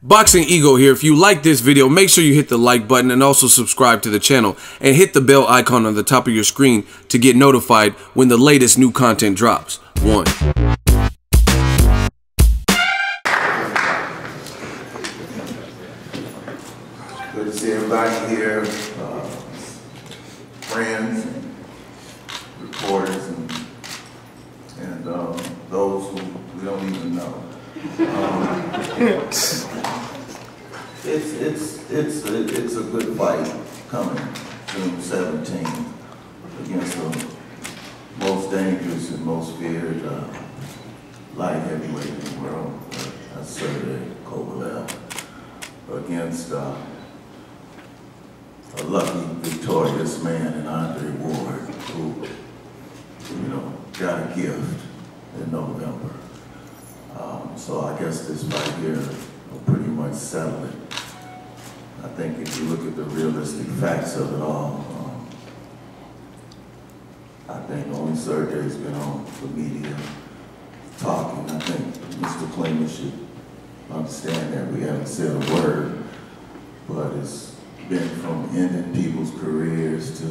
Boxing Ego here. If you like this video, make sure you hit the like button and also subscribe to the channel and hit the bell icon on the top of your screen to get notified when the latest new content drops. One. Good to see everybody here, friends, reporters, and those who we don't even know. It's a good fight coming June 17th against the most dangerous and most feared light heavyweight in the world, Sergey Kovalev, against a lucky, victorious man in Andre Ward, who, got a gift in November. So I guess this fight here will pretty much settle it. I think if you look at the realistic facts of it all, I think only Sergey's been on the media talking. I think Mr. Clayman should understand that we haven't said a word, but it's been from ending people's careers to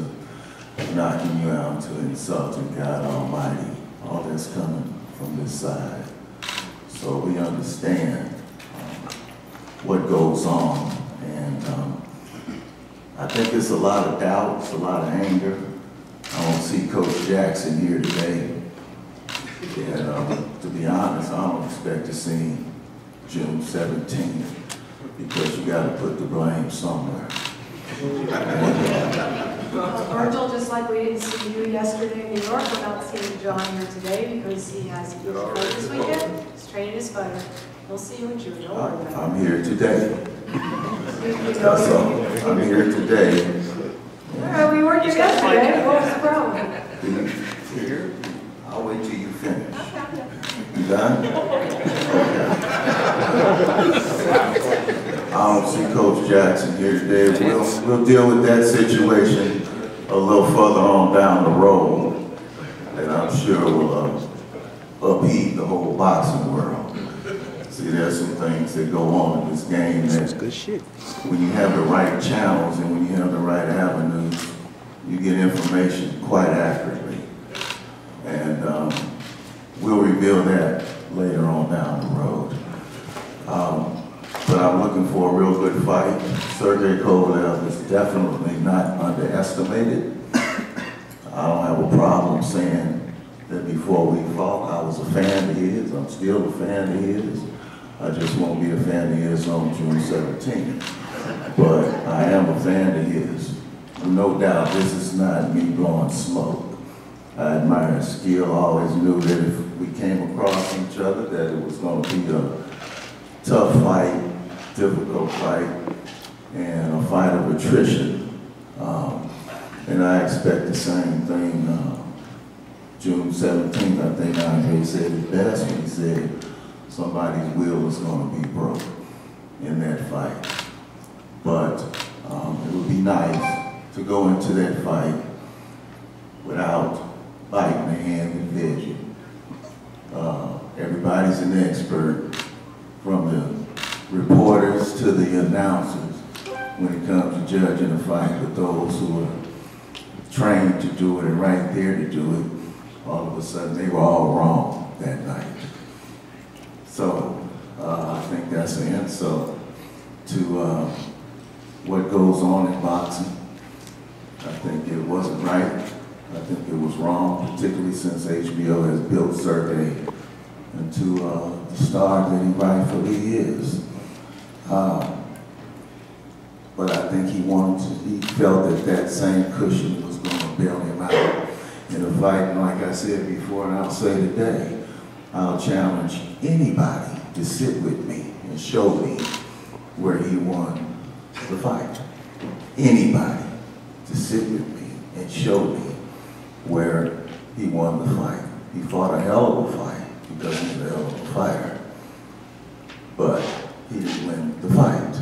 knocking you out to insulting God Almighty. All that's coming from this side. So we understand what goes on, and I think it's a lot of doubts, a lot of anger. I don't see Coach Jackson here today, and to be honest, I don't expect to see him June 17th, because you got to put the blame somewhere. Virgil, just like we didn't see you yesterday in New York, we're not seeing John here today because he has a huge fight this weekend. He's training his fighter. We'll see you in June. Don't worry about it. I'm here today. That's all. I'm here today. We weren't here yesterday. What was the problem? Here? I'll wait till you finish. You done? Okay. I don't see Coach Jackson here today. We'll deal with that situation a little further on down the road, and I'm sure will upheave the whole boxing world. See, there's some things that go on in this game that good shit. When you have the right channels and when you have the right avenues, you get information quite accurately. And we'll reveal that later on down the road. But I'm looking for a real good fight. Sergey Kovalev is definitely not underestimated. I don't have a problem saying that before we fought, I was a fan of his. I'm still a fan of his. I just won't be a fan of his on June 17th. But I am a fan of his. No doubt, this is not me blowing smoke. I admire his skill. I always knew that if we came across each other, that it was going to be a tough fight, difficult fight, and a fight of attrition. And I expect the same thing June 17th. I think Andre said it best when he said somebody's will is going to be broke in that fight. But it would be nice to go into that fight without biting the hand that fed you. Everybody's an expert, from the reporters to the announcers, when it comes to judging a fight. But those who are trained to do it and right there to do it, all of a sudden they were all wrong that night. So I think that's an insult to what goes on in boxing. I think it wasn't right. I think it was wrong, particularly since HBO has built Sergey into the star that he rightfully is. But I think he felt that that same cushion was going to bail him out in a fight. And like I said before, and I'll say today, I'll challenge anybody to sit with me and show me where he won the fight. Anybody to sit with me and show me where he won the fight. He fought a hell of a fight because he's a hell of a fighter, but he didn't win the fight.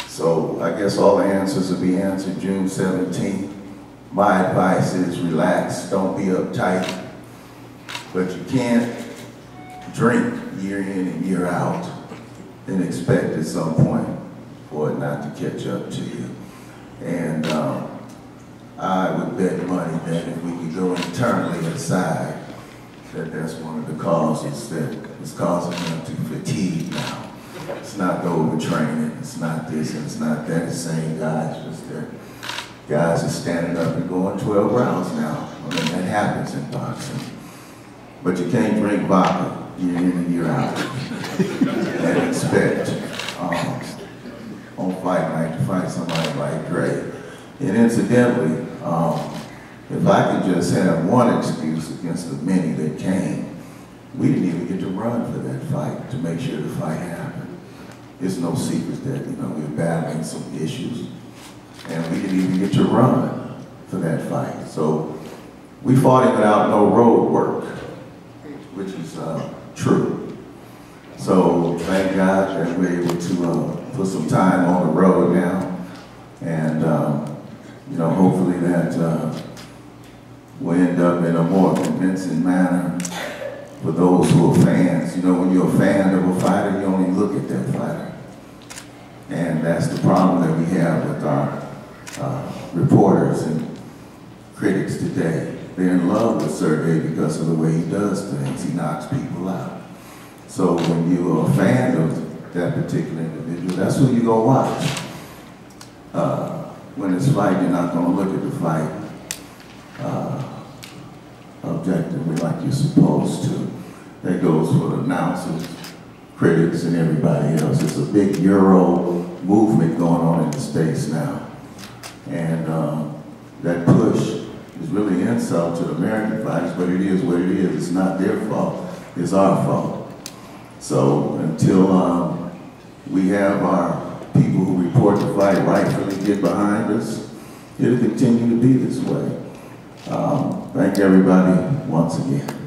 So I guess all the answers will be answered June 17th. My advice is relax, don't be uptight, but you can't drink year in and year out and expect at some point for it not to catch up to you. And I would bet money that if we could go internally inside, that that's one of the causes that is causing them to fatigue now. It's not the overtraining, it's not this, and it's not that. It's saying guys, just that guys are standing up and going 12 rounds now. I mean, that happens in boxing. But you can't drink vodka year in and year out and expect on fight night to fight somebody like Dre. And incidentally, if I could just have one excuse against the many that came, we didn't even get to run for that fight to make sure the fight happened. It's no secret that, we were battling some issues, and we didn't even get to run for that fight. So we fought it without no road work, which is true. So thank God that we're able to put some time on the road now, and hopefully that will end up in a more convincing manner for those who are fans. When you're a fan of a fighter, you only look at that fighter. And that's the problem that we have with our reporters and critics today. They're in love with Sergey because of the way he does things. He knocks people out. So when you're a fan of that particular individual, that's who you're going to watch. When it's fight, you're not going to look at the fight objectively like you're supposed to. That goes for the announcers, critics, and everybody else. It's a big Euro movement going on in the States now. And that push is really an insult to the American fighters, but it is what it is. It's not their fault, it's our fault. So until we have our people who report the fight rightfully get behind us, it'll continue to be this way. Thank everybody once again.